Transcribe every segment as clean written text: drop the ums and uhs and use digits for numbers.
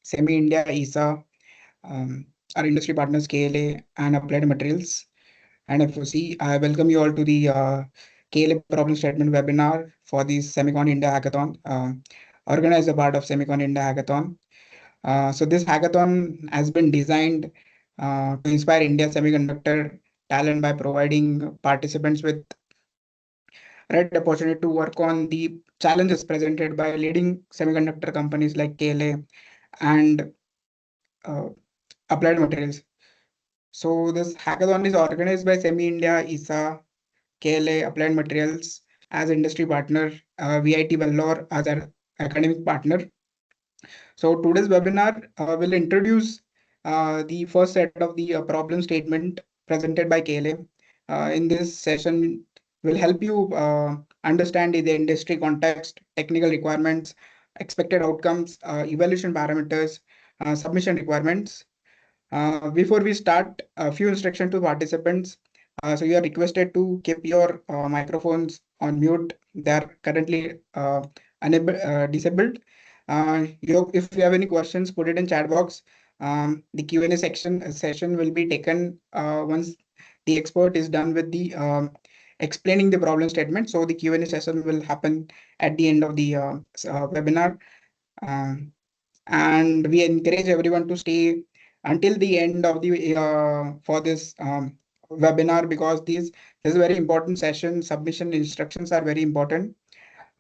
SEMI India, IESA, our industry partners KLA and Applied Materials and FOC. I welcome you all to the KLA problem statement webinar for the Semicon India Hackathon, organized as a part of Semicon India Hackathon. So this hackathon has been designed to inspire India semiconductor talent by providing participants with right opportunity to work on the challenges presented by leading semiconductor companies like KLA and uh, Applied Materials. So this hackathon is organized by SEMI India, ISA, KLA, Applied Materials as industry partner, VIT Vellore as our academic partner. So today's webinar will introduce the first set of the problem statement presented by KLA. In this session, will help you understand the industry context, technical requirements, expected outcomes, evaluation parameters, submission requirements. Before we start, a few instructions to participants. So you are requested to keep your microphones on mute. They are currently disabled. If you have any questions, put it in chat box. The Q&A session will be taken once the expert is done with the explaining the problem statement. So the Q&A session will happen at the end of the webinar. And we encourage everyone to stay until the end of the for this webinar, because this is a very important session. Submission instructions are very important.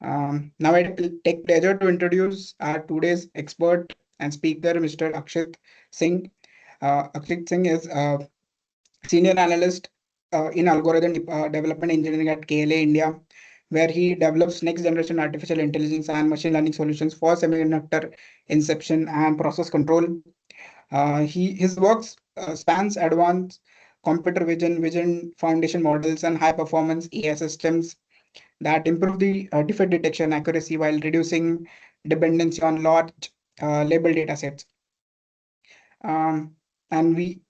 Now I take pleasure to introduce our today's expert and speaker, Mr. Akshat Singh. Akshat Singh is a senior analyst in algorithm development engineering at KLA India, where he develops next generation artificial intelligence and machine learning solutions for semiconductor inception and process control. His works spans advanced computer vision foundation models, and high performance AI systems that improve the defect detection accuracy while reducing dependency on large label data sets. Um, and we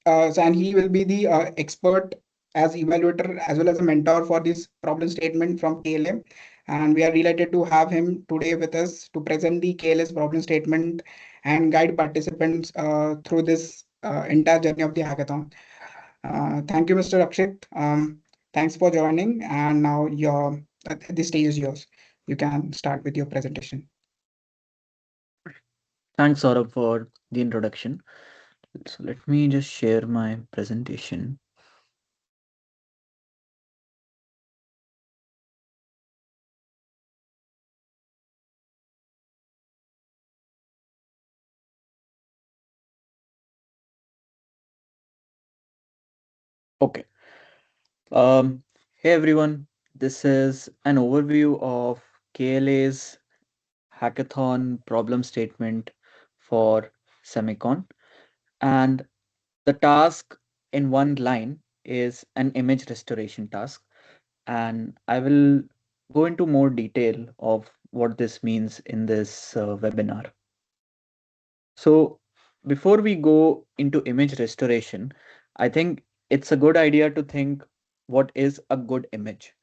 and he will be the expert as evaluator as well as a mentor for this problem statement from KLA. And we are delighted to have him today with us to present the KLA's problem statement and guide participants through this entire journey of the hackathon. Thank you, Mr. Akshat. Thanks for joining. And now the stage is yours. You can start with your presentation. Thanks, Saurabh, for the introduction. So let me just share my presentation. Okay. Hey everyone, this is an overview of KLA's hackathon problem statement for SEMICON. And the task in one line is an image restoration task. And I will go into more detail of what this means in this webinar. So before we go into image restoration, I think it's a good idea to think what is a good image.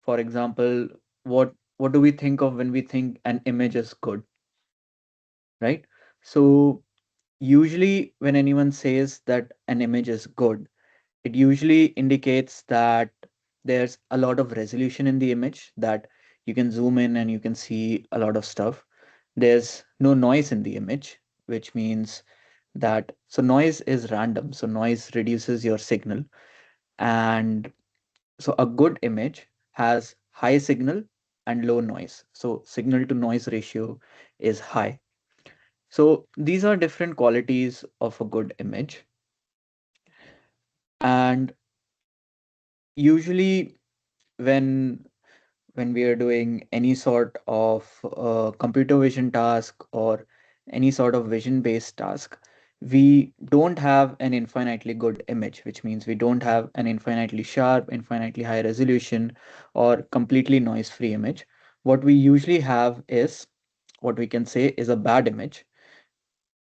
For example, what do we think of when we think an image is good, right? So usually when anyone says that an image is good, it usually indicates that there's a lot of resolution in the image, that you can zoom in and you can see a lot of stuff. There's no noise in the image, which means that so noise is random, so noise reduces your signal. And so a good image has high signal and low noise, so signal to noise ratio is high. So these are different qualities of a good image. And usually when we are doing any sort of computer vision task or any sort of vision based task, we don't have an infinitely good image, which means we don't have an infinitely sharp, infinitely high resolution, or completely noise free image. What we usually have is what we can say is a bad image,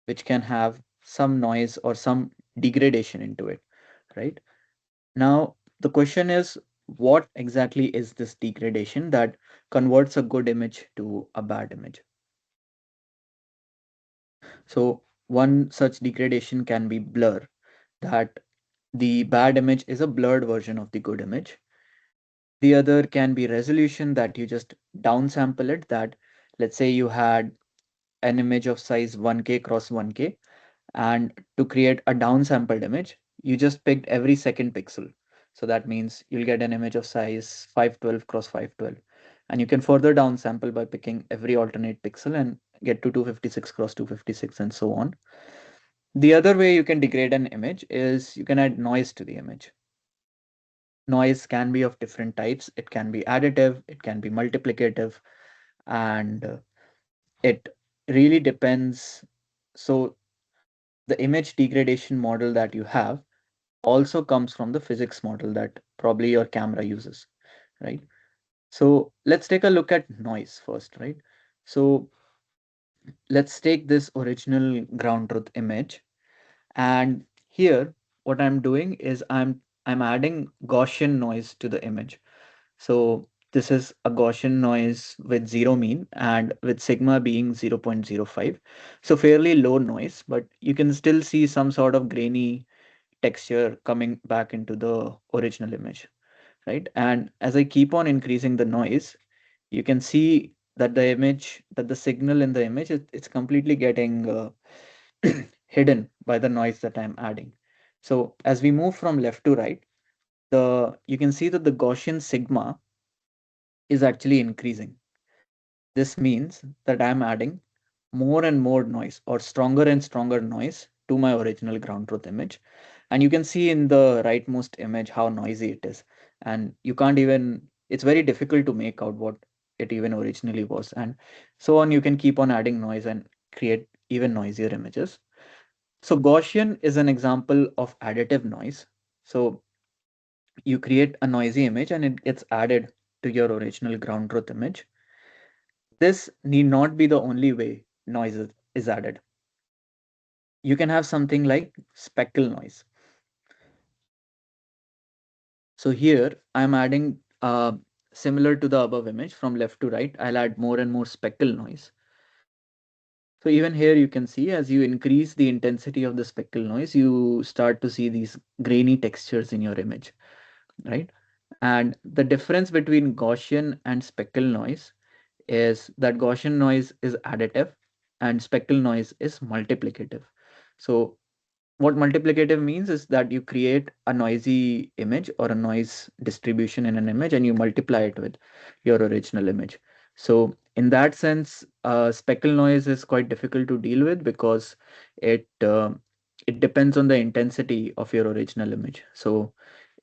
which can have some noise or some degradation into it, right? Now, the question is, what exactly is this degradation that converts a good image to a bad image? So one such degradation can be blur, that the bad image is a blurred version of the good image. The other can be resolution, that you just downsample it, that let's say you had an image of size 1K cross 1K, and to create a downsampled image, you just picked every second pixel. So that means you'll get an image of size 512 cross 512. And you can further downsample by picking every alternate pixel and get to 256 cross 256 and so on. The other way you can degrade an image is you can add noise to the image. Noise can be of different types. It can be additive, it can be multiplicative, and it really depends. So the image degradation model that you have also comes from the physics model that probably your camera uses, right? So let's take a look at noise first, right? So let's take this original ground truth image, and here what I'm doing is I'm adding Gaussian noise to the image. So this is a Gaussian noise with zero mean and with sigma being 0.05. So fairly low noise, but you can still see some sort of grainy texture coming back into the original image, right? And as I keep on increasing the noise, you can see that the signal in the image, it's completely getting hidden by the noise that I'm adding. So as we move from left to right, you can see that the Gaussian sigma is actually increasing. This means that I'm adding more and more noise, or stronger and stronger noise, to my original ground truth image. And you can see in the rightmost image how noisy it is. And you can't even, it's very difficult to make out what it even originally was. And so on, you can keep on adding noise and create even noisier images. So Gaussian is an example of additive noise. So you create a noisy image and it gets added to your original ground truth image. This need not be the only way noise is added. You can have something like speckle noise. So here I'm adding similar to the above image from left to right, I'll add more and more speckle noise. So even here you can see as you increase the intensity of the speckle noise, you start to see these grainy textures in your image, right? And the difference between Gaussian and speckle noise is that Gaussian noise is additive and speckle noise is multiplicative. So what multiplicative means is that you create a noisy image or a noise distribution in an image and you multiply it with your original image. So in that sense, speckle noise is quite difficult to deal with because it depends on the intensity of your original image. So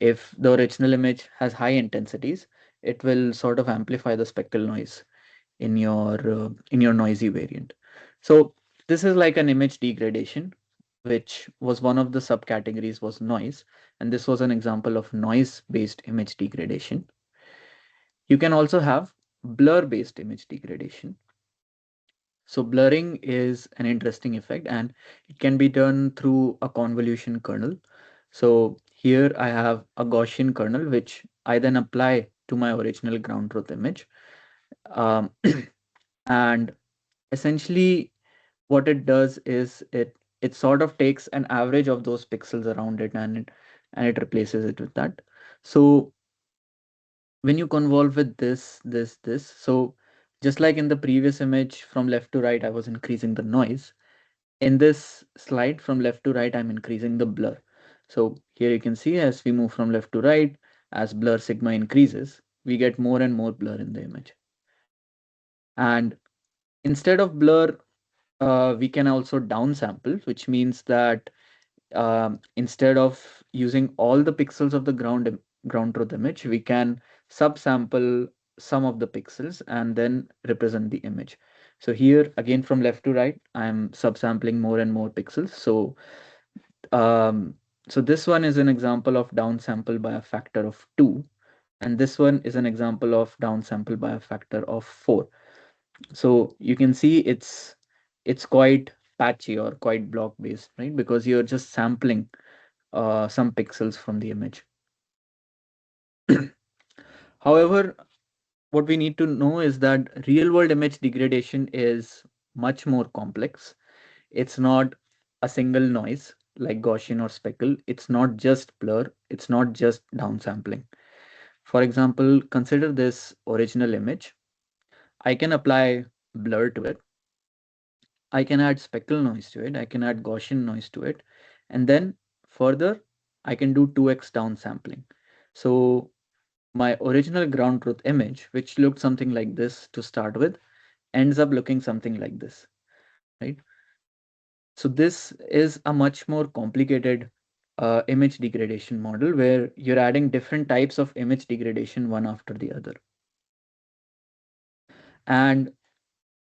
if the original image has high intensities, it will sort of amplify the speckle noise in your noisy variant. So this is like an image degradation, which was one of the subcategories was noise, and this was an example of noise-based image degradation. You can also have blur-based image degradation. So blurring is an interesting effect, and it can be done through a convolution kernel. So here I have a Gaussian kernel, which I then apply to my original ground truth image. Um, and essentially what it does is it sort of takes an average of those pixels around it and it replaces it with that. So when you convolve with this, so just like in the previous image from left to right, I was increasing the noise. In this slide from left to right, I'm increasing the blur. So here you can see as we move from left to right, as blur sigma increases, we get more and more blur in the image. And instead of blur, we can also downsample, which means that instead of using all the pixels of the ground truth image, we can subsample some of the pixels and then represent the image. So here again from left to right, I'm subsampling more and more pixels. Um, so this one is an example of downsample by a factor of 2, and this one is an example of downsample by a factor of 4. So you can see it's quite patchy or quite block based, right? Because you're just sampling some pixels from the image. However, what we need to know is that real world image degradation is much more complex. It's not a single noise like Gaussian or speckle. It's not just blur. It's not just downsampling. For example, consider this original image. I can apply blur to it. I can add speckle noise to it. I can add Gaussian noise to it. And then further, I can do 2x downsampling. So my original ground truth image, which looked something like this to start with, ends up looking something like this, right? So this is a much more complicated image degradation model where you're adding different types of image degradation one after the other. And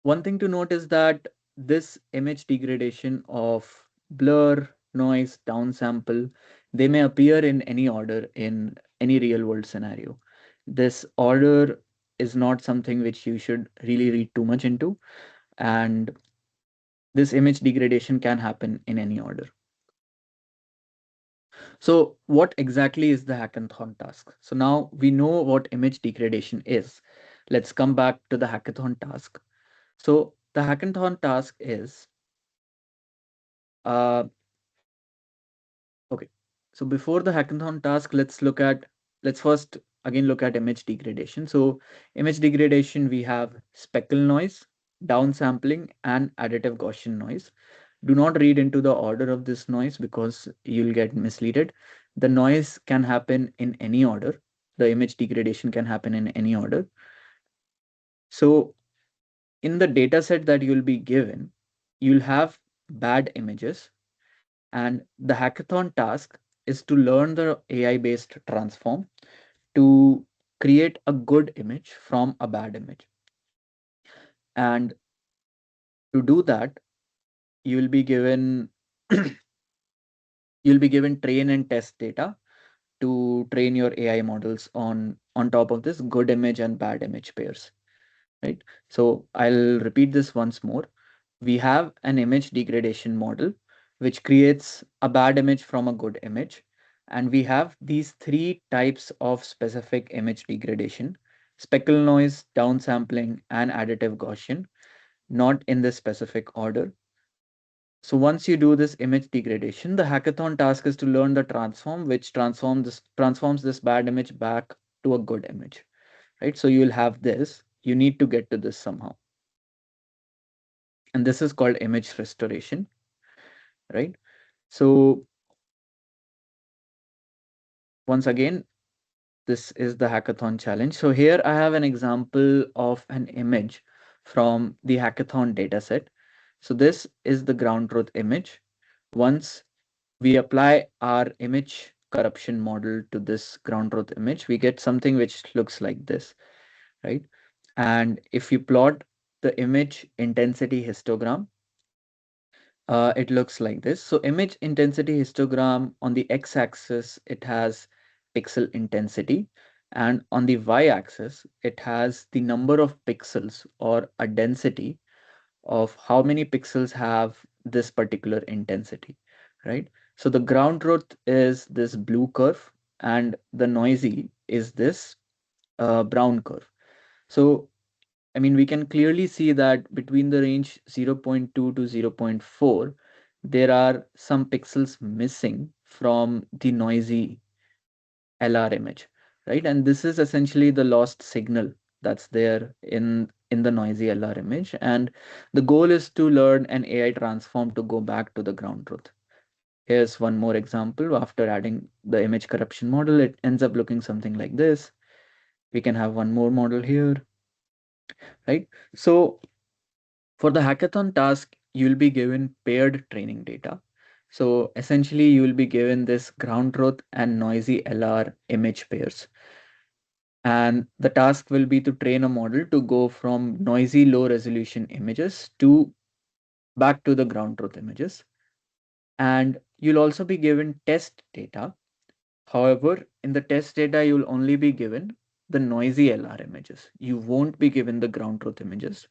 one thing to note is that this image degradation of blur, noise, downsample, they may appear in any order in any real world scenario. This order is not something which you should really read too much into, and this image degradation can happen in any order. So what exactly is the hackathon task? So now we know what image degradation is. Let's come back to the hackathon task. So the hackathon task is uh, okay. So before the hackathon task, let's first again look at image degradation. So image degradation, we have speckle noise, downsampling, and additive Gaussian noise. Do not read into the order of this noise because you'll get misleaded. The noise can happen in any order. The image degradation can happen in any order. So in the data set that you'll be given, you'll have bad images, and the hackathon task is to learn the AI-based transform to create a good image from a bad image. And to do that, you'll be given you'll be given train and test data to train your AI models on top of this good image and bad image pairs, right? So I'll repeat this once more. We have an image degradation model which creates a bad image from a good image. And we have these three types of specific image degradation: speckle noise, downsampling, and additive Gaussian, not in this specific order. So once you do this image degradation, the hackathon task is to learn the transform which transforms this bad image back to a good image, right? So you'll have this. You need to get to this somehow. And this is called image restoration, right? So once again, this is the hackathon challenge. So here I have an example of an image from the hackathon dataset. So this is the ground truth image. Once we apply our image corruption model to this ground truth image, we get something which looks like this, right? And if you plot the image intensity histogram, it looks like this. So image intensity histogram, on the x-axis, it has pixel intensity, and on the y-axis, it has the number of pixels or a density of how many pixels have this particular intensity, right? So the ground truth is this blue curve, and the noisy is this brown curve. So I mean, we can clearly see that between the range 0.2 to 0.4, there are some pixels missing from the noisy LR image, right? And this is essentially the lost signal that's there in the noisy LR image. And the goal is to learn an AI transform to go back to the ground truth. Here's one more example. After adding the image corruption model, it ends up looking something like this. We can have one more model here, right? So for the hackathon task, you'll be given paired training data. So essentially, you will be given this ground truth and noisy LR image pairs. And the task will be to train a model to go from noisy low resolution images to back to the ground truth images. And you'll also be given test data. However, in the test data, you'll only be given the noisy LR images. You won't be given the ground truth images.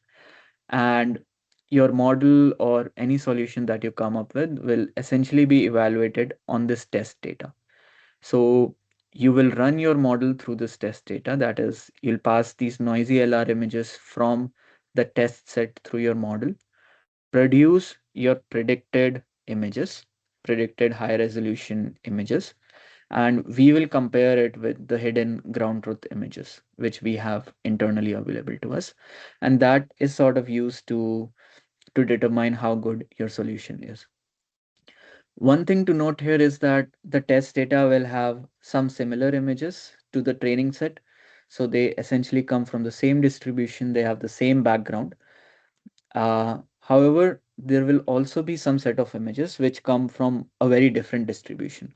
And your model or any solution that you come up with will essentially be evaluated on this test data. So you will run your model through this test data. That is, you'll pass these noisy LR images from the test set through your model, produce your predicted images, predicted high resolution images, and we will compare it with the hidden ground truth images, which we have internally available to us. And that is sort of used to determine how good your solution is. One thing to note here is that the test data will have some similar images to the training set. So they essentially come from the same distribution, they have the same background. However, there will also be some set of images which come from a very different distribution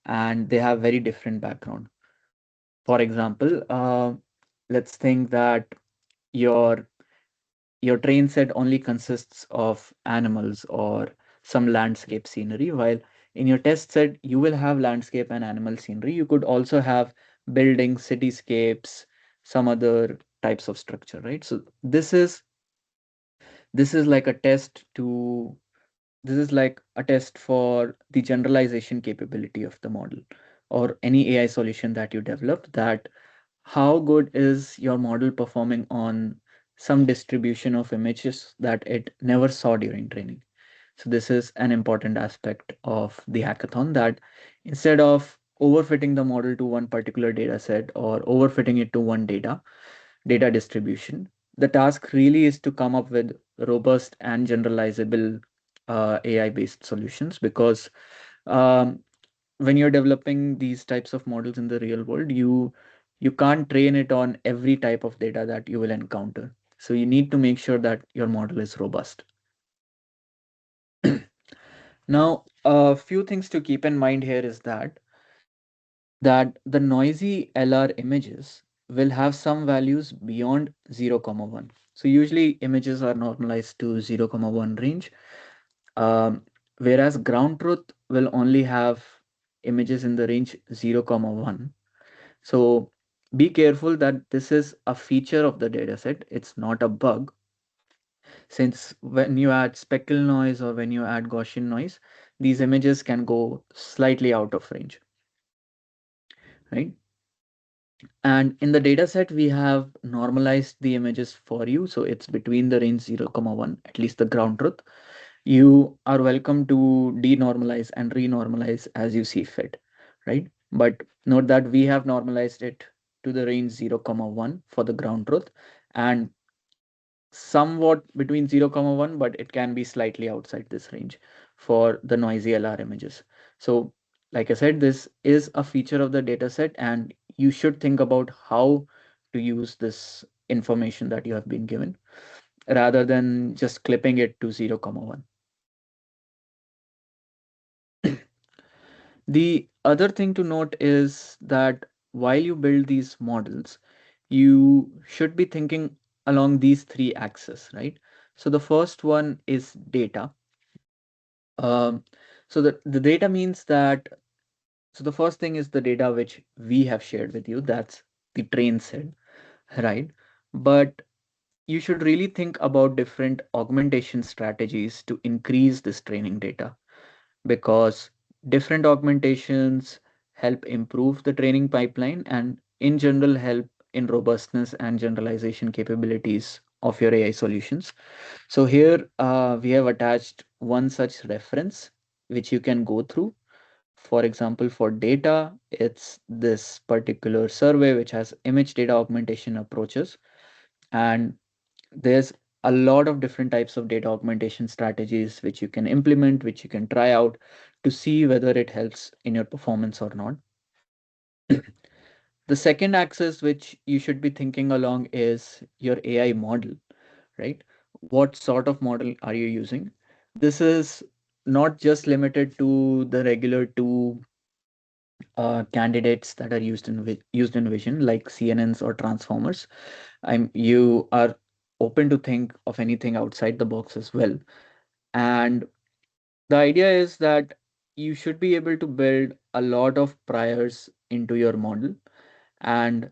and they have very different background. For example, let's think that your your train set only consists of animals or some landscape scenery, while in your test set you will have landscape and animal scenery. You could also have buildings, cityscapes, some other types of structure, right? So this is like a test to this is like a test for the generalization capability of the model or any AI solution that you develop, that how good is your model performing on some distribution of images that it never saw during training. So this is an important aspect of the hackathon, that instead of overfitting the model to one particular data set or overfitting it to one data distribution, the task really is to come up with robust and generalizable AI based solutions, because um, when you're developing these types of models in the real world, you can't train it on every type of data that you will encounter. So you need to make sure that your model is robust. Now, a few things to keep in mind here is that the noisy LR images will have some values beyond 0, comma 1. So usually images are normalized to 0, comma 1 range, whereas ground truth will only have images in the range 0, comma 1. So be careful that this is a feature of the dataset. It's not a bug, since when you add speckle noise or when you add Gaussian noise, these images can go slightly out of range, right? And in the dataset, we have normalized the images for you. So it's between the range 0, comma 1, at least the ground truth. You are welcome to denormalize and renormalize as you see fit, right? But note that we have normalized it to the range 0, comma 1 for the ground truth, and somewhat between 0, comma 1, but it can be slightly outside this range for the noisy LR images. So like I said, this is a feature of the dataset, and you should think about how to use this information that you have been given rather than just clipping it to 0, comma 1. The other thing to note is that while you build these models, you should be thinking along these three axes, right? So the first one is data. Um, so the data means that, so the first thing is the data which we have shared with you, that's the train set, right? But you should really think about different augmentation strategies to increase this training data, because different augmentations help improve the training pipeline and in general help in robustness and generalization capabilities of your AI solutions. So here we have attached one such reference which you can go through. For example, for data, it's this particular survey which has image data augmentation approaches. And there's a lot of different types of data augmentation strategies which you can implement, which you can try out to see whether it helps in your performance or not. The second axis which you should be thinking along is your AI model, right? What sort of model are you using? This is not just limited to the regular two candidates that are used in vision, like CNNs or transformers. You are open to think of anything outside the box as well. And the idea is that you should be able to build a lot of priors into your model, and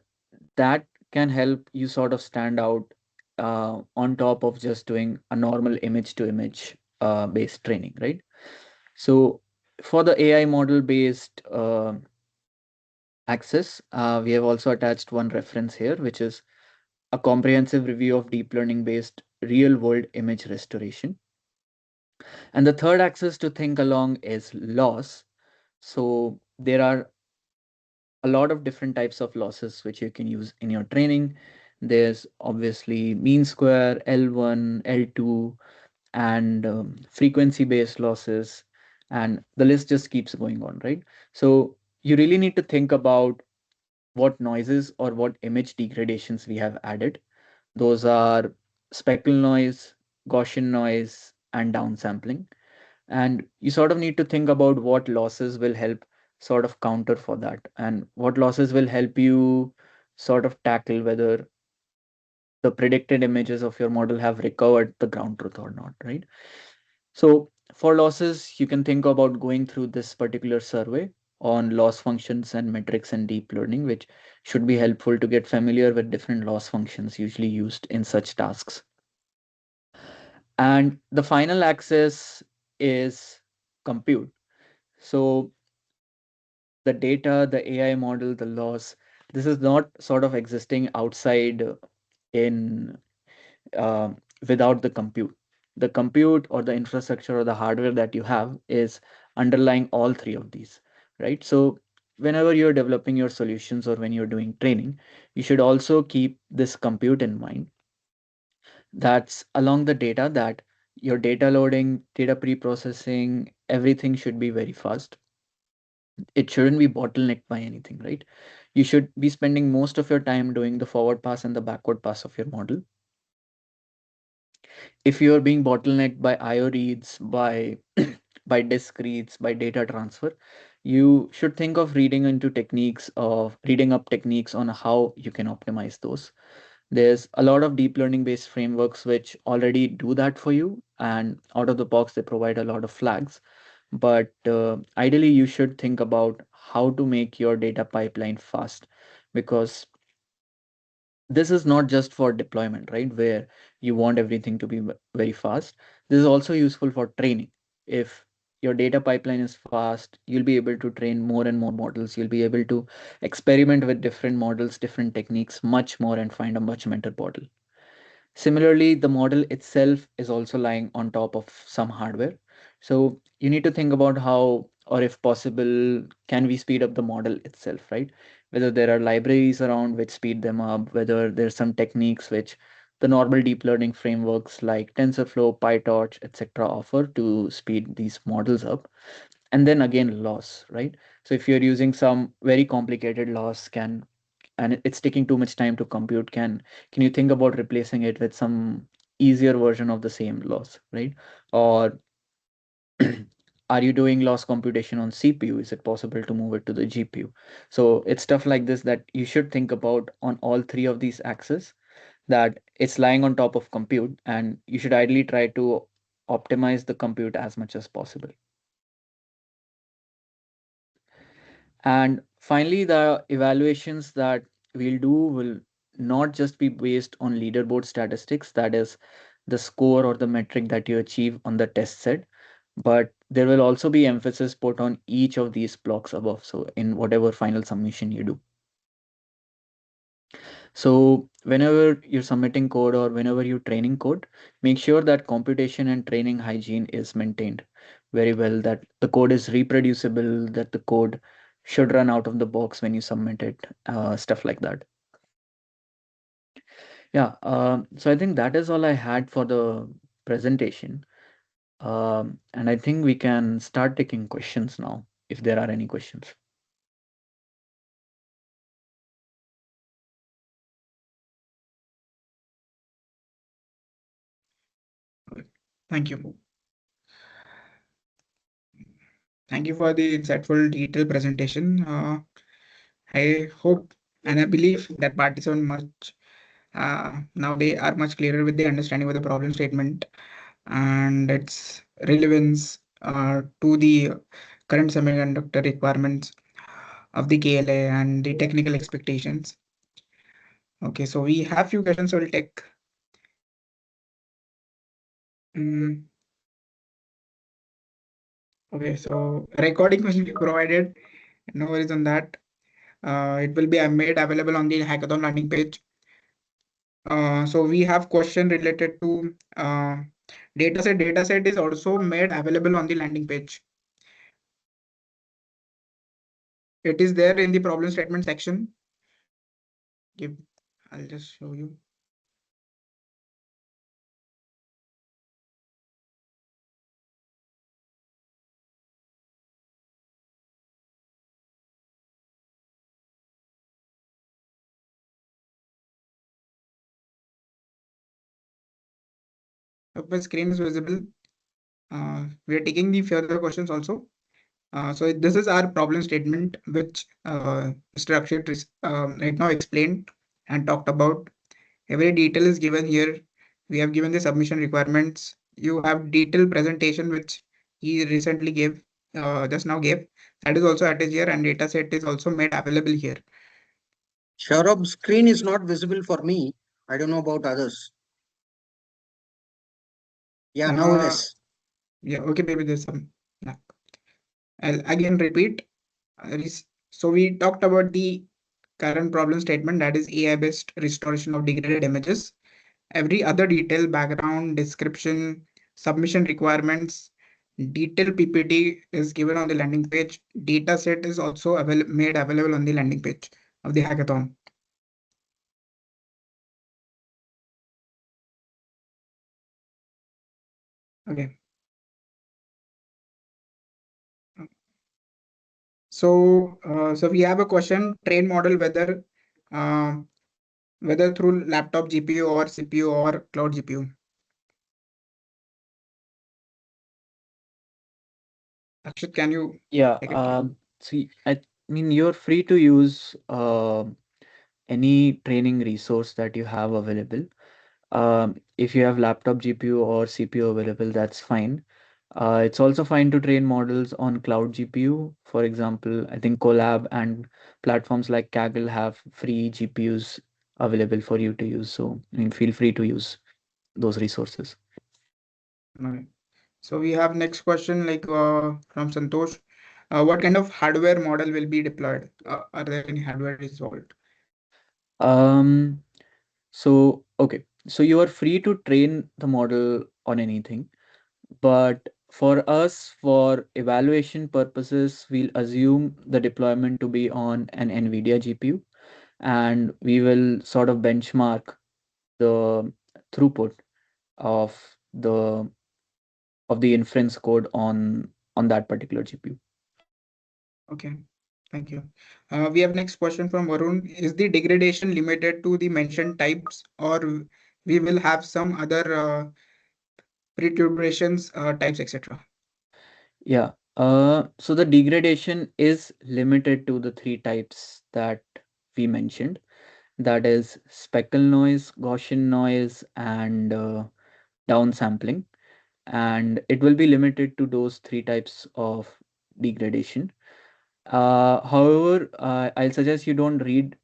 that can help you sort of stand out on top of just doing a normal image to image based training, right? So for the AI model based access, we have also attached one reference here, which is a comprehensive review of deep learning based real world image restoration. And the third axis to think along is loss. So there are a lot of different types of losses which you can use in your training. There's obviously mean square, L1, L2, and frequency based losses, and the list just keeps going on, right? So you really need to think about what noises or what image degradations we have added. Those are speckle noise, Gaussian noise, and downsampling. And you sort of need to think about what losses will help sort of counter for that, and what losses will help you sort of tackle whether the predicted images of your model have recovered the ground truth or not, right? So for losses, you can think about going through this particular survey on loss functions and metrics and deep learning, which should be helpful to get familiar with different loss functions usually used in such tasks. And the final axis is compute. So the data, the AI model, the loss, this is not sort of existing outside in uh, without the compute. The compute or the infrastructure or the hardware that you have is underlying all three of these, right? So whenever you're developing your solutions or when you're doing training, you should also keep this compute in mind. That's along the data that your data loading, data pre-processing, everything should be very fast. It shouldn't be bottlenecked by anything, right? You should be spending most of your time doing the forward pass and the backward pass of your model. If you're being bottlenecked by IO reads, by by disk reads, by data transfer, you should think of reading up techniques on how you can optimize those. There's a lot of deep learning based frameworks which already do that for you, and out of the box they provide a lot of flags. But ideally, you should think about how to make your data pipeline fast, because this is not just for deployment, right? Where you want everything to be very fast. This is also useful for training. If your data pipeline is fast, you'll be able to train more and more models. You'll be able to experiment with different models, different techniques much more and find a much better model. Similarly, the model itself is also lying on top of some hardware. So you need to think about how, or if possible, can we speed up the model itself, right? Whether there are libraries around which speed them up, whether there's some techniques which the normal deep learning frameworks like TensorFlow, PyTorch, etc. offer to speed these models up. And then again, loss, right? So if you're using some very complicated loss, and it's taking too much time to compute, can you think about replacing it with some easier version of the same loss, right? Or are you doing loss computation on CPU? Is it possible to move it to the GPU? So it's stuff like this that you should think about on all three of these axes, that it's lying on top of compute, and you should ideally try to optimize the compute as much as possible. And finally, the evaluations that we'll do will not just be based on leaderboard statistics, that is the score or the metric that you achieve on the test set, but there will also be emphasis put on each of these blocks above. So in whatever final submission you do. So whenever you're submitting code or whenever you're training code, make sure that computation and training hygiene is maintained very well, that the code is reproducible, that the code should run out of the box when you submit it, stuff like that. Yeah, so I think that is all I had for the presentation. And I think we can start taking questions now, if there are any questions. Thank you. Thank you for the insightful, detailed presentation. I hope and I believe that participants much now they are much clearer with the understanding of the problem statement and its relevance to the current semiconductor requirements of the KLA and the technical expectations. Okay, so we have few questions, so we'll take. Mm, okay, so recording question you provided, no worries on that. It will be made available on the hackathon landing page. So we have question related to Dataset is also made available on the landing page. It is there in the problem statement section. Give, I'll just show you. If my screen is visible, we are taking the further questions also. So this is our problem statement, which Mr. Akshat right now explained and talked about. Every detail is given here. We have given the submission requirements. You have detailed presentation, which he recently gave, just now gave. That is also attached here, and data set is also made available here. Shaurabh, screen is not visible for me. I don't know about others. Yeah, now Uh, yes. yeah, okay, maybe there's some. Yeah. I'll again repeat. So we talked about the current problem statement, that is AI-based restoration of degraded images. Every other detail, background, description, submission requirements, detailed PPT is given on the landing page. Data set is also made available on the landing page of the hackathon. Okay. So we have a question: train model uh, whether through laptop GPU or CPU or cloud GPU. Akshat, can you Yeah, take it? see, I mean, you're free to use any training resource that you have available. If you have laptop GPU or CPU available, that's fine. It's also fine to train models on cloud GPU. For example, I think Colab and platforms like Kaggle have free GPUs available for you to use. So, I mean, feel free to use those resources. Okay. So we have next question from Santosh. What kind of hardware model will be deployed? Are there any hardware involved? Um, okay. So you are free to train the model on anything. But for us, for evaluation purposes, we'll assume the deployment to be on an NVIDIA GPU, and we will sort of benchmark the throughput of the inference code on that particular GPU. Okay, thank you. We have next question from Varun. Is the degradation limited to the mentioned types, or we will have some other perturbations, types, etc.? Yeah. So the degradation is limited to the three types that we mentioned. That is speckle noise, Gaussian noise, and downsampling. And it will be limited to those three types of degradation. However, I'll suggest you don't read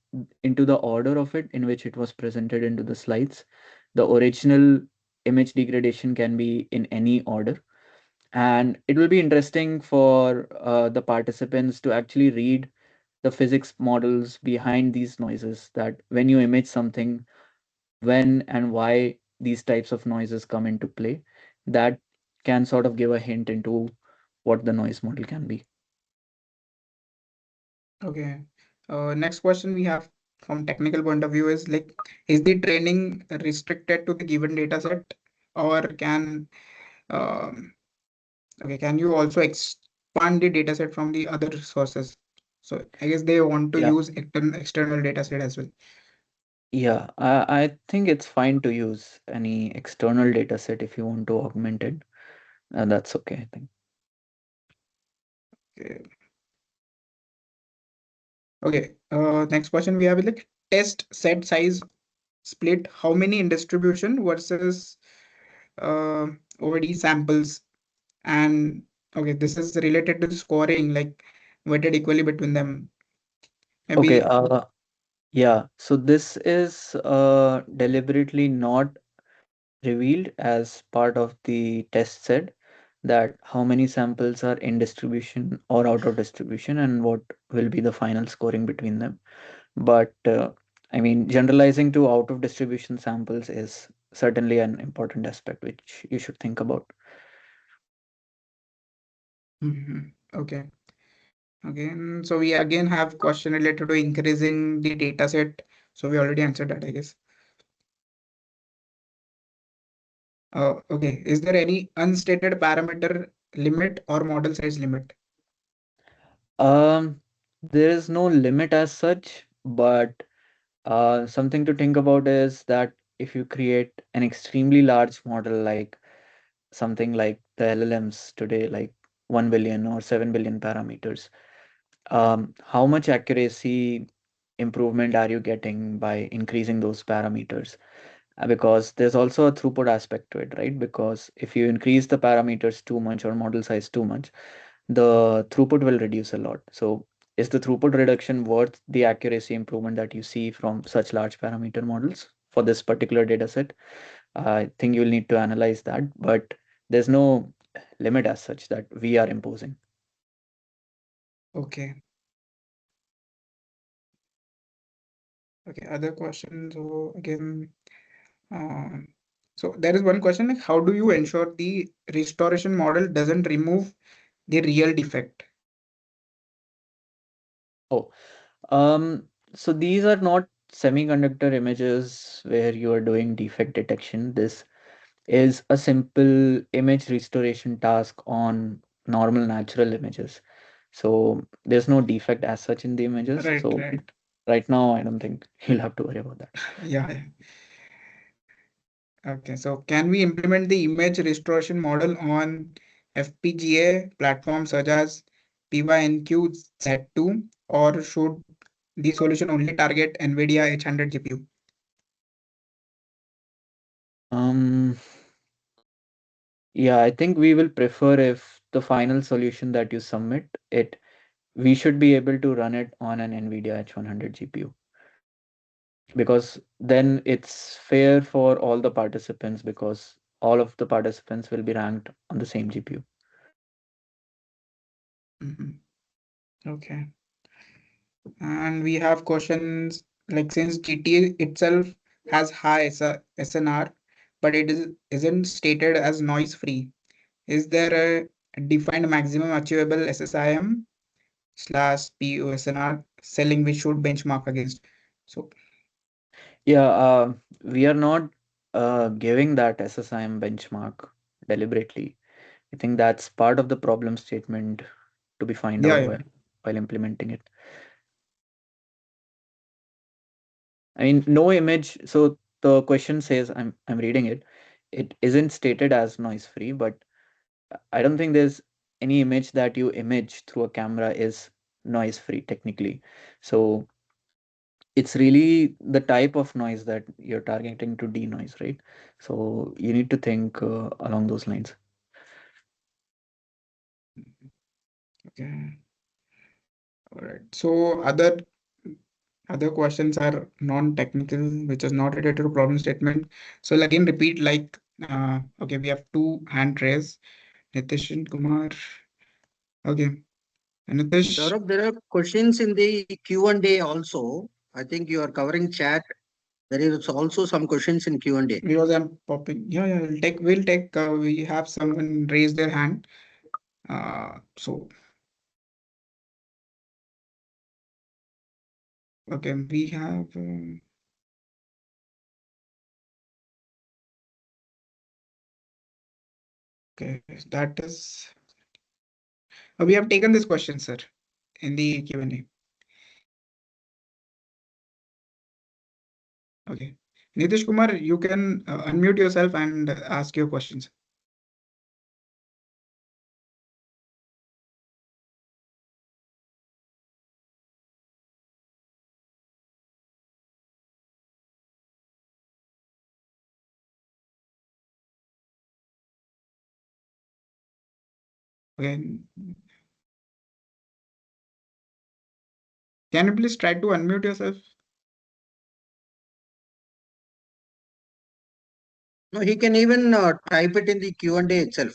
into the order of it in which it was presented into the slides. The original image degradation can be in any order. And it will be interesting for the participants to actually read the physics models behind these noises, that when you image something, when and why these types of noises come into play, that can sort of give a hint into what the noise model can be. Okay. Next question we have from technical point of view is is the training restricted to the given data set, or um, can you also expand the data set from the other sources? So I guess they want to Yeah. use external data set as well. Yeah, I think it's fine to use any external data set if you want to augment it. That's okay, I think. Okay. Okay. Next question we have is test set size split. How many in distribution versus uh, OD samples? And okay, this is related to the scoring, weighted equally between them. Okay, Maybe yeah, so this is deliberately not revealed as part of the test set, that how many samples are in distribution or out of distribution and what will be the final scoring between them. But I mean, generalizing to out of distribution samples is certainly an important aspect which you should think about. Okay. Again, so we again have question related to increasing the data set. So we already answered that, I guess. Okay. Is there any unstated parameter limit or model size limit? Um, there is no limit as such, but something to think about is that if you create an extremely large model, like something like the LLMs today, like 1 billion or 7 billion parameters, how much accuracy improvement are you getting by increasing those parameters? Because there's also a throughput aspect to it, right? Because if you increase the parameters too much or model size too much, the throughput will reduce a lot. So is the throughput reduction worth the accuracy improvement that you see from such large parameter models for this particular data set? I think you'll need to analyze that, but there's no limit as such that we are imposing. Okay. Okay. Other questions. So again, um, so there is one question like, how do you ensure the restoration model doesn't remove the real defect? Oh, so these are not semiconductor images where you are doing defect detection. This is a simple image restoration task on normal natural images. So there's no defect as such in the images. Right, So right. right now, I don't think you'll have to worry about that. Yeah, yeah. Okay, so can we implement the image restoration model on FPGA platforms such as PYNQ Z2, or should the solution only target NVIDIA H100 GPU? Um, yeah, I think we will prefer if the final solution that you submit, we should be able to run it on an NVIDIA H100 GPU, because then it's fair for all the participants, because all of the participants will be ranked on the same GPU. Mhm. Okay. And we have questions like, since GT itself has high SNR, but isn't stated as noise free, is there a defined maximum achievable SSIM slash POSNR selling which should benchmark against? So, Yeah, we are not giving that SSIM benchmark deliberately. I think that's part of the problem statement to be find yeah, out yeah. while implementing it. I mean, no image. So the question says, I'm reading it. It isn't stated as noise free, but I don't think there's any image that you image through a camera is noise free technically. So it's really the type of noise that you're targeting to denoise, right? So you need to think along those lines. Okay. All right. So other questions are non-technical, which is not related to problem statement. So I'll again repeat like, okay, we have two hand raised. Nitish and Kumar. Okay. Nitish, Saurabh, there are questions in the Q&A also. I think you are covering chat. There is also some questions in Q&A. because I'm popping. Yeah, yeah, we have someone raise their hand. So, okay, we have, okay, that is, we have taken this question, sir, in the Q&A. Okay. Nitish Kumar, you can unmute yourself and ask your questions. Okay. Can you please try to unmute yourself? No, he can even type it in the Q&A itself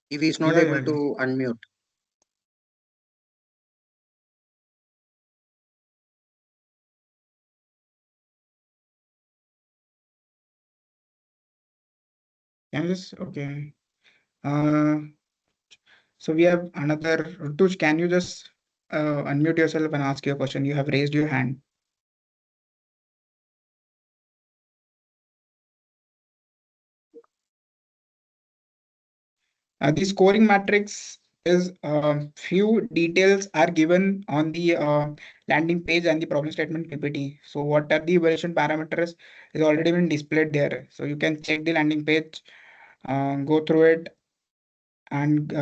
if he is not Yeah, able yeah, yeah. to unmute. Can you just okay? Uh, so we have another. Rutuj, can you just unmute yourself and ask your question? You have raised your hand. The scoring matrix is few details are given on the landing page and the problem statement PPT. So what are the evaluation parameters is already been displayed there. So you can check the landing page, go through it and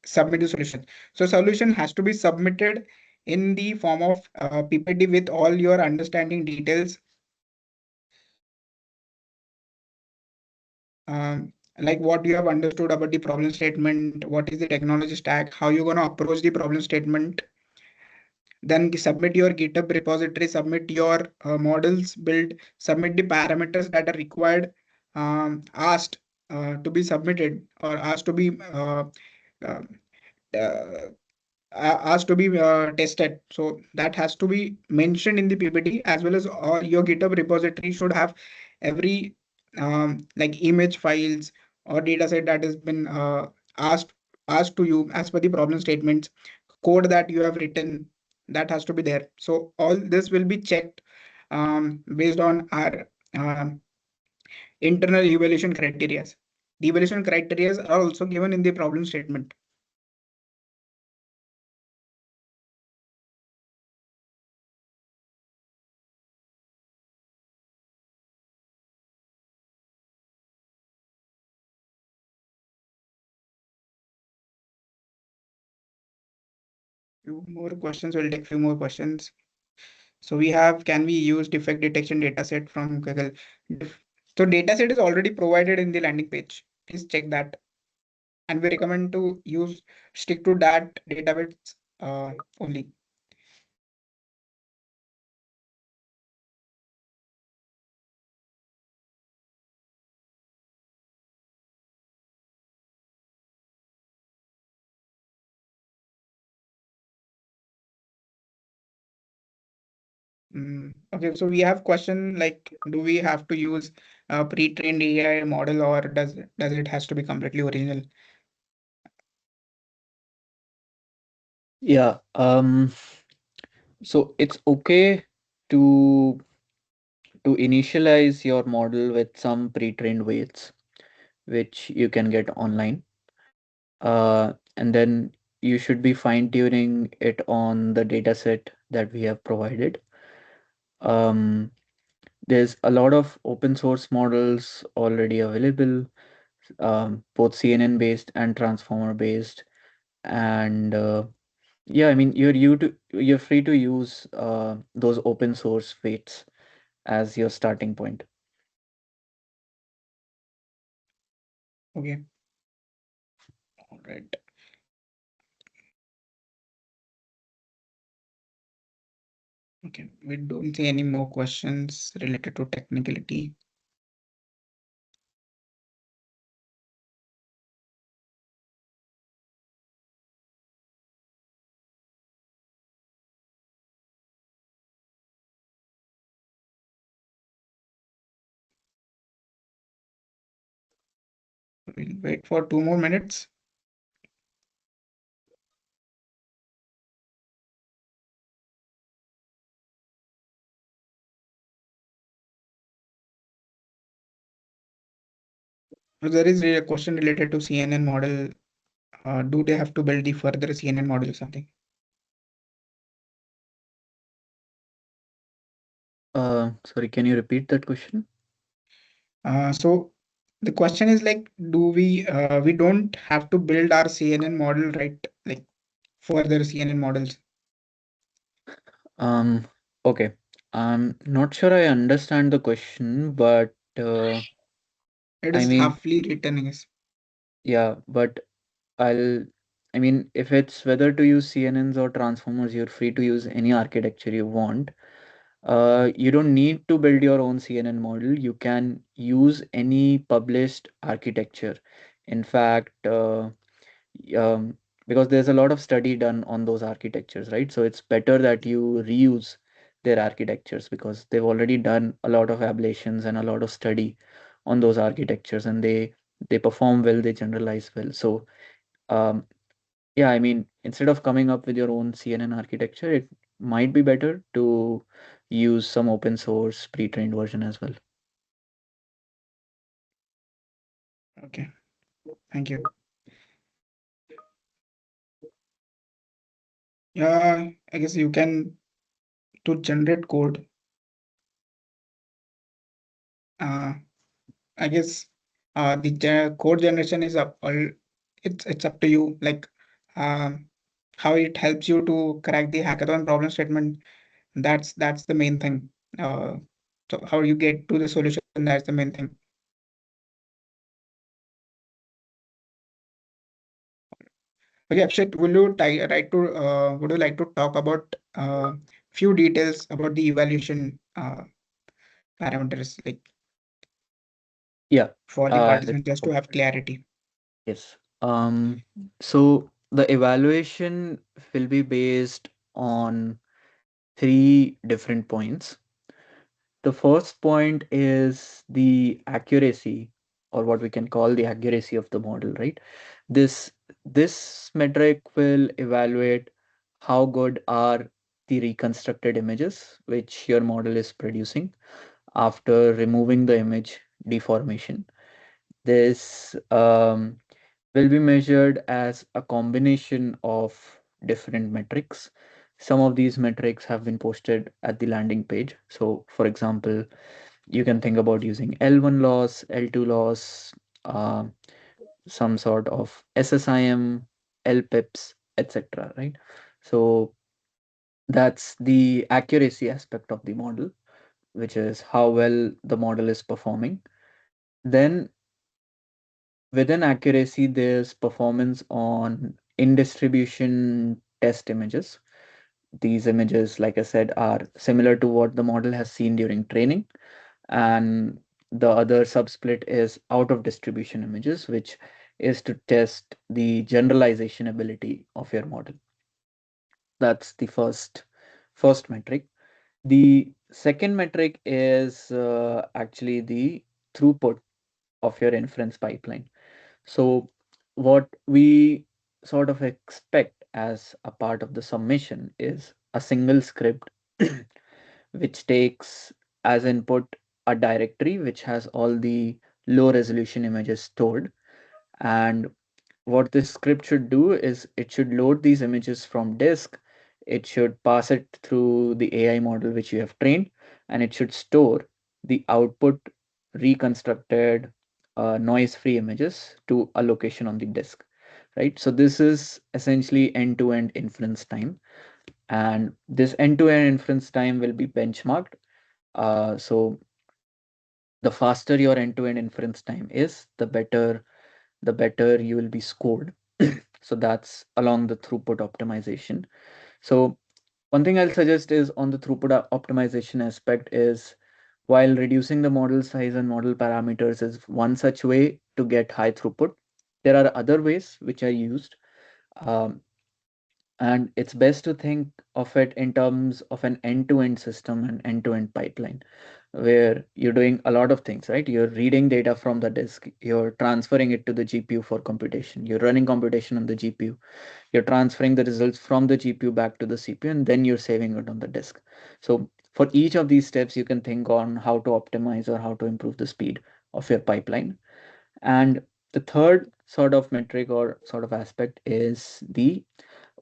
submit the solution. So solution has to be submitted in the form of PPT with all your understanding details. Like what you have understood about the problem statement, what is the technology stack, how you're going to approach the problem statement. Then submit your GitHub repository, submit your models build, submit the parameters that are required, asked to be submitted or asked to be uh, uh, asked to be tested. So that has to be mentioned in the PPT as well as all your GitHub repository should have every like image files or data set that has been asked asked to you as per the problem statements, code that you have written that has to be there. So all this will be checked based on our internal evaluation criteria. The evaluation criteria are also given in the problem statement. Few more questions. We'll take few more questions. So we have, can we use defect detection dataset from Google? So dataset is already provided in the landing page. Please check that. And we recommend to stick to that database only. Okay, so we have question like, do we have to use a pre-trained AI model or does it has to be completely original? Yeah. So it's okay to initialize your model with some pre-trained weights, which you can get online. And then you should be fine-tuning it on the data set that we have provided. Um, there's a lot of open source models already available, both CNN based and transformer based. And yeah, I mean, you're free to use those open source weights as your starting point. Okay, all right. Okay, we don't see any more questions related to technicality. We'll wait for 2 more minutes. There is a question related to CNN model. Do they have to build the further CNN model or something? Sorry, can you repeat that question? So the question is like, do we don't have to build our CNN model, right? Like further CNN models. Um, okay. I'm not sure I understand the question, but It I is mean, halfly written, I guess. yeah, but I'll, I mean, if it's whether to use CNNs or transformers, you're free to use any architecture you want. You don't need to build your own CNN model. You can use any published architecture. In fact, um, because there's a lot of study done on those architectures, right? So it's better that you reuse their architectures because they've already done a lot of ablations and a lot of study on those architectures, and they perform well, they generalize well. So um, yeah, I mean, instead of coming up with your own CNN architecture, it might be better to use some open source pre-trained version as well. Okay, thank you. Yeah, I guess you can to generate code. Uh, I guess the code generation is up. It's up to you. Like um, how it helps you to crack the hackathon problem statement. That's the main thing. Uh, so how you get to the solution, that's the main thing. Okay, Akshat, would you like to talk about few details about the evaluation parameters, like Yeah, for the let's participants, just talk to have about it. clarity? Yes. So the evaluation will be based on three different points. The first point is the accuracy, or what we can call the accuracy of the model, right? This this metric will evaluate how good are the reconstructed images which your model is producing after removing the image deformation. This will be measured as a combination of different metrics. Some of these metrics have been posted at the landing page. So, for example, you can think about using L1 loss, L2 loss, uh, some sort of SSIM, LPIPS, etc. Right? So that's the accuracy aspect of the model, which is how well the model is performing. Then within accuracy, there's performance on in distribution test images. These images, like I said, are similar to what the model has seen during training. And the other subsplit is out of distribution images, which is to test the generalization ability of your model. That's the first metric. The second metric is actually the throughput of your inference pipeline. So what we sort of expect as a part of the submission is a single script which takes as input a directory which has all the low resolution images stored. And what this script should do is it should load these images from disk. It should pass it through the AI model which you have trained, and it should store the output reconstructed noise-free images to a location on the disk, right? So this is essentially end-to-end inference time, and this end-to-end inference time will be benchmarked. So the faster your end-to-end inference time is, the better you will be scored. So that's along the throughput optimization. So one thing I'll suggest is on the throughput optimization aspect is while reducing the model size and model parameters is one such way to get high throughput, there are other ways which are used. Um, and it's best to think of it in terms of an end-to-end system and end-to-end pipeline where you're doing a lot of things, right? You're reading data from the disk, you're transferring it to the GPU for computation, you're running computation on the GPU, you're transferring the results from the GPU back to the CPU, and then you're saving it on the disk. So for each of these steps, you can think on how to optimize or how to improve the speed of your pipeline. And the third sort of metric or sort of aspect is the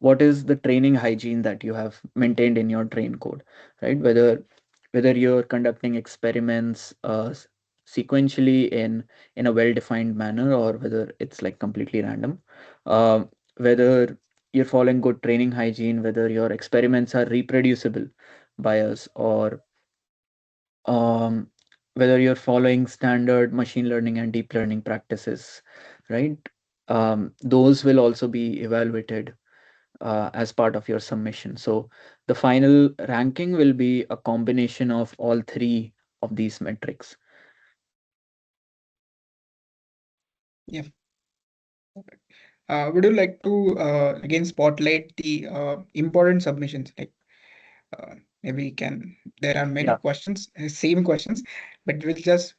what is the training hygiene that you have maintained in your train code, right? Whether you're conducting experiments sequentially in a well-defined manner, or whether it's like completely random, uh, whether you're following good training hygiene, whether your experiments are reproducible by us, or um, whether you're following standard machine learning and deep learning practices, right? Those will also be evaluated as part of your submission. So the final ranking will be a combination of all three of these metrics. Yeah. Would you like to again spotlight the important submissions? Like maybe can there are many Yeah. questions, same questions. But we'll just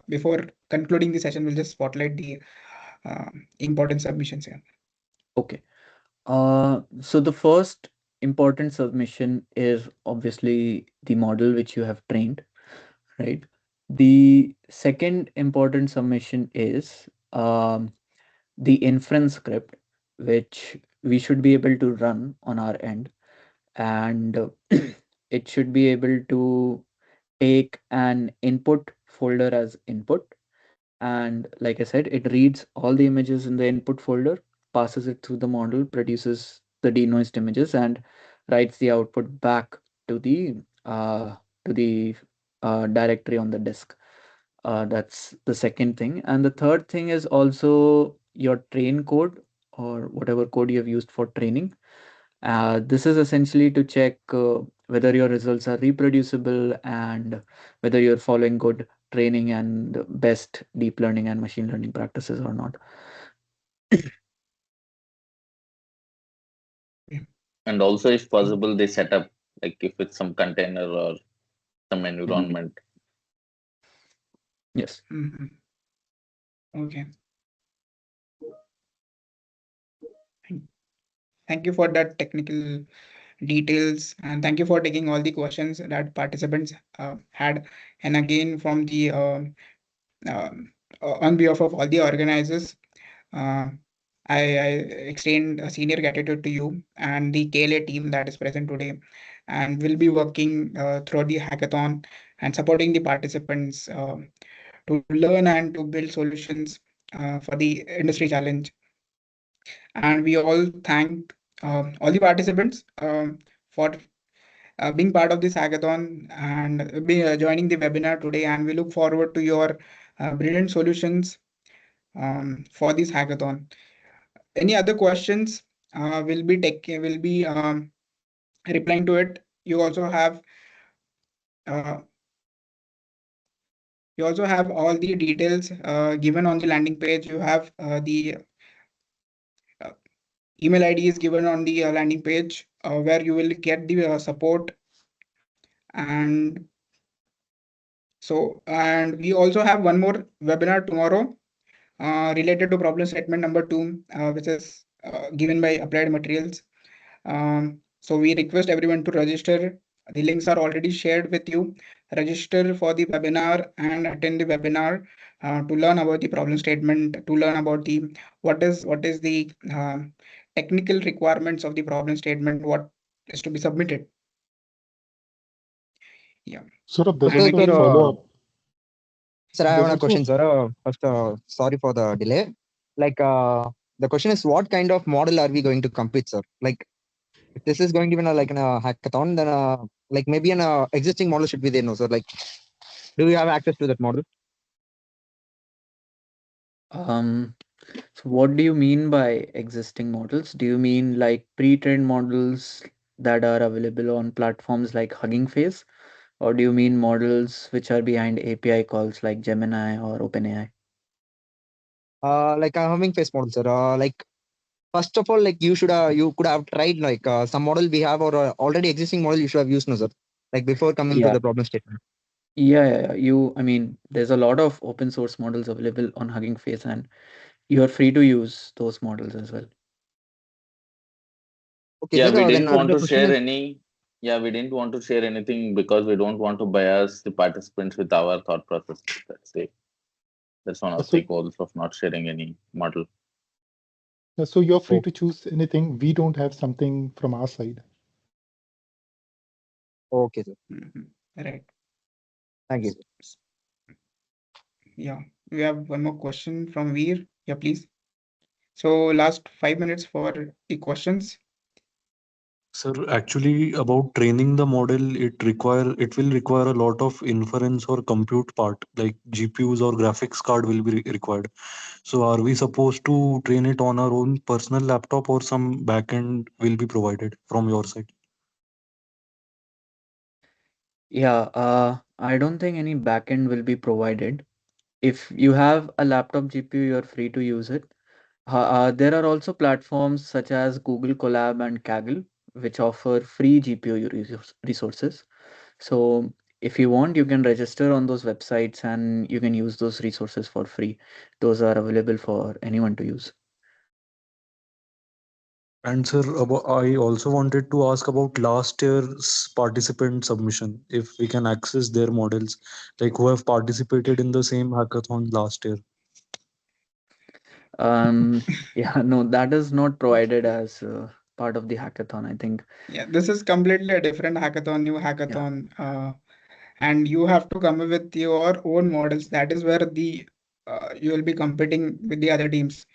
before concluding the session, we'll just spotlight the uh, important submissions here. Okay. So the first important submission is obviously the model which you have trained, right? The second important submission is the inference script, which we should be able to run on our end, and it should be able to take an input folder as input, and like I said, it reads all the images in the input folder, passes it through the model, produces the denoised images, and writes the output back to the uh, to the directory on the disk. That's the second thing. And the third thing is also your train code, or whatever code you have used for training. This is essentially to check whether your results are reproducible and whether you're following good training and best deep learning and machine learning practices or not. Okay. And also, if possible, they set up like if it's some container or some environment. Yes. Mhm. Okay. Thank thank you for that technical details, and thank you for taking all the questions that participants had. And again, from the um, on behalf of all the organizers, uh, I extend a senior gratitude to you and the KLA team that is present today, and will be working throughout the hackathon and supporting the participants to learn and to build solutions for the industry challenge. And we all thank all the participants for being part of this hackathon and joining the webinar today. And we look forward to your brilliant solutions for this hackathon. Any other questions? Will be replying to it. Uh, you also have all the details given on the landing page. You have the uh, email ID is given on the landing page where you will get the support. And and we also have one more webinar tomorrow related to problem statement number 2, which is given by Applied Materials. So we request everyone to register. The links are already shared with you. Register for the webinar and attend the webinar to learn about the problem statement, to learn about the what is the technical requirements of the problem statement, what is to be submitted. Yeah. Sort of, And there's So, we also a sir, can. follow-up. sir, I have There's a also question, sir. First, sorry for the delay. Like, the question is, what kind of model are we going to compete, sir? Like, if this is going to be in a, like in a hackathon, then like maybe an existing model should be there, no, sir. Like, do you have access to that model? Um, so what do you mean by existing models? Do you mean like pre-trained models that are available on platforms like Hugging Face? Or do you mean models which are behind API calls like Gemini or OpenAI? Like a humming face model, sir. Like, first of all, like you could have tried like some model we have or already existing model you should have used, no, sir. Like before coming to Yeah. the problem statement. Yeah. I mean, there's a lot of open source models available on Hugging Face, and you are free to use those models as well. Okay, Yeah, sir. we Then didn't want the to question share is, any. Yeah, we didn't want to share anything because we don't want to bias the participants with our thought process. That's it. That's one of so the goals of not sharing any model. so you're free oh, to choose anything. We don't have something from our side. okay, sir. Mhm. Right. Thank you. S- Yeah. We have one more question from Veer. Yeah, please. So last 5 minutes for the questions. Sir, actually about training the model, it will require a lot of inference or compute part, like GPUs or graphics card will be required. So are we supposed to train it on our own personal laptop or some backend will be provided from your side? Yeah, I don't think any backend will be provided. If you have a laptop GPU, you're free to use it. There are also platforms such as Google Colab and Kaggle, which offer free GPU resources. So if you want, you can register on those websites and you can use those resources for free. Those are available for anyone to use. And sir, I also wanted to ask about last year's participant submission, if we can access their models, like who have participated in the same hackathon last year. Yeah, no, that is not provided as part of the hackathon, I think. Yeah, this is completely a different hackathon, new Yeah. hackathon, and you have to come up with your own models. That is where the you will be competing with the other teams.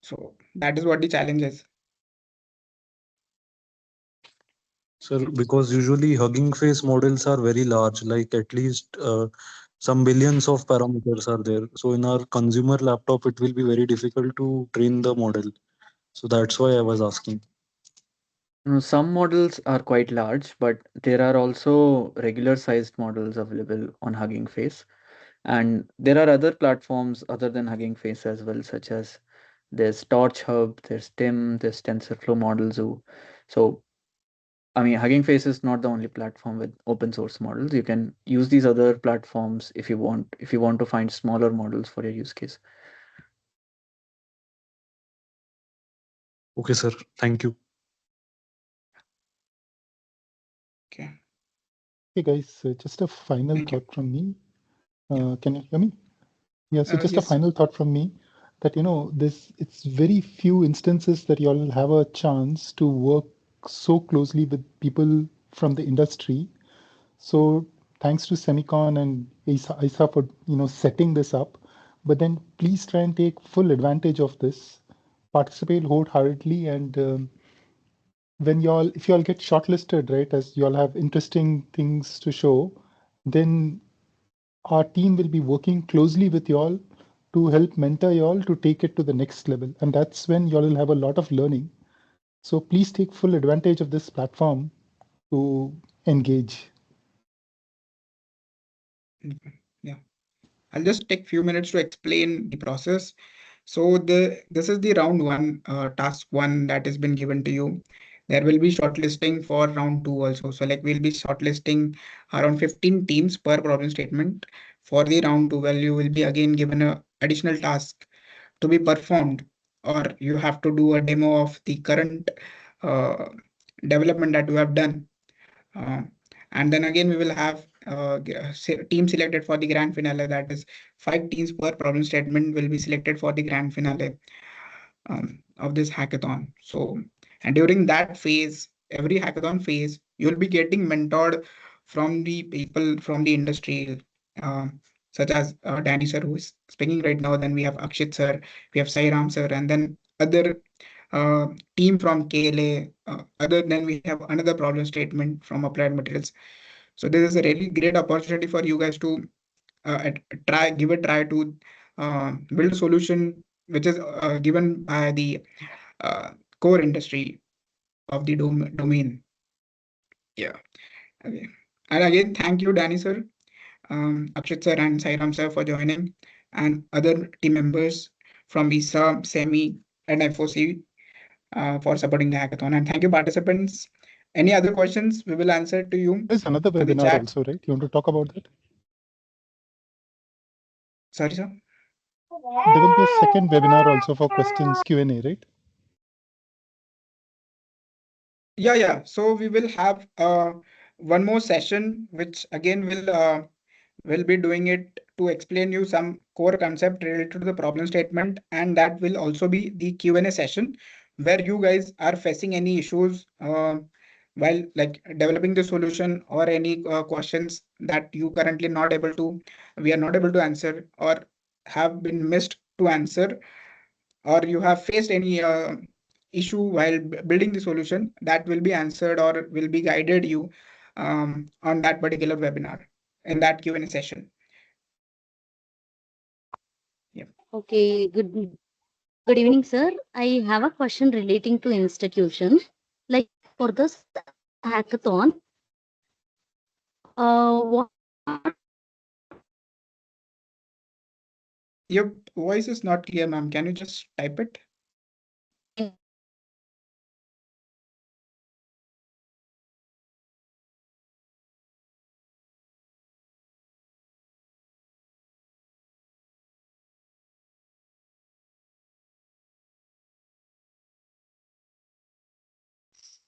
So that is what the challenge is. Sir, because usually Hugging Face models are very large, like at least some billions of parameters are there. So in our consumer laptop, it will be very difficult to train the model. So that's why I was asking. Some models are quite large, but there are also regular sized models available on Hugging Face. And there are other platforms other than Hugging Face as well, such as there's Torch Hub, there's TIM, there's TensorFlow Model Zoo. So, I mean, Hugging Face is not the only platform with open source models. You can use these other platforms if you want to find smaller models for your use case. Okay, sir. Thank you. Okay. Hey guys, just a final Thank you. thought from me. Yeah. Can you hear me? Yeah, so just a Yes. final thought from me that, this it's very few instances that you all have a chance to work so closely with people from the industry. So thanks to Semicon and ISA for, setting this up. But then please try and take full advantage of this, participate wholeheartedly, and if y'all get shortlisted, right, as y'all have interesting things to show, then our team will be working closely with y'all to help mentor y'all to take it to the next level. And that's when y'all will have a lot of learning. So please take full advantage of this platform to engage. Yeah. I'll just take few minutes to explain the process. So this is the round one, task one that has been given to you. There will be shortlisting for round two also. So like we'll be shortlisting around 15 teams per problem statement. For the round two, well, you will be again given a additional task to be performed, or you have to do a demo of the current uh, development that you have done. Uh, and then again, we will have team selected for the grand finale. That is 5 teams per problem statement will be selected for the grand finale of this hackathon. So, and during that phase, every hackathon phase, you'll be getting mentored from the people from the industry, uh, such as Danny sir, who is speaking right now. Then we have Akshat sir, we have Sairam sir, and then other uh, team from KLA. Other than we have another problem statement from Applied Materials. So this is a really great opportunity for you guys to give a try to build a solution which is given by the uh, core industry of the domain. Yeah. Okay. And again, thank you, Danny sir, Akshat sir, and Sairam sir for joining, and other team members from IESA, SEMI, and FOC for supporting the hackathon. And thank you, participants. Any other questions? We will answer to you There's another on the webinar chat. also, right? You want to talk about that? Sorry, sir. There will be a second webinar also for questions Q&A, right? Yeah. So we will have one more session, which again will be doing it to explain you some core concept related to the problem statement, and that will also be the Q&A session where you guys are facing any issues while like developing the solution, or any questions that you currently not able to we are not able to answer, or have been missed to answer, or you have faced any issue while building the solution, that will be answered or will be guided you on that particular webinar in that Q&A session. Yeah. Okay, good evening, sir. I have a question relating to institution. Like for this hackathon, what Your voice is not clear, ma'am. Can you just type it?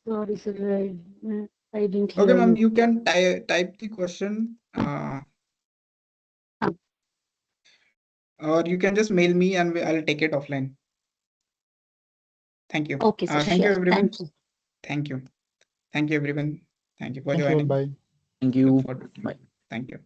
Sorry, sir. I didn't Okay, hear ma'am, you. you can type the question, Ah, or you can just mail me and I'll take it offline. Thank you. okay, sir. Thank you, Sure. everyone. Thank you. Thank you. Thank you, everyone. Thank you for Thank you all. joining. Bye. Thank Look you. forward to it. Bye. Thank you.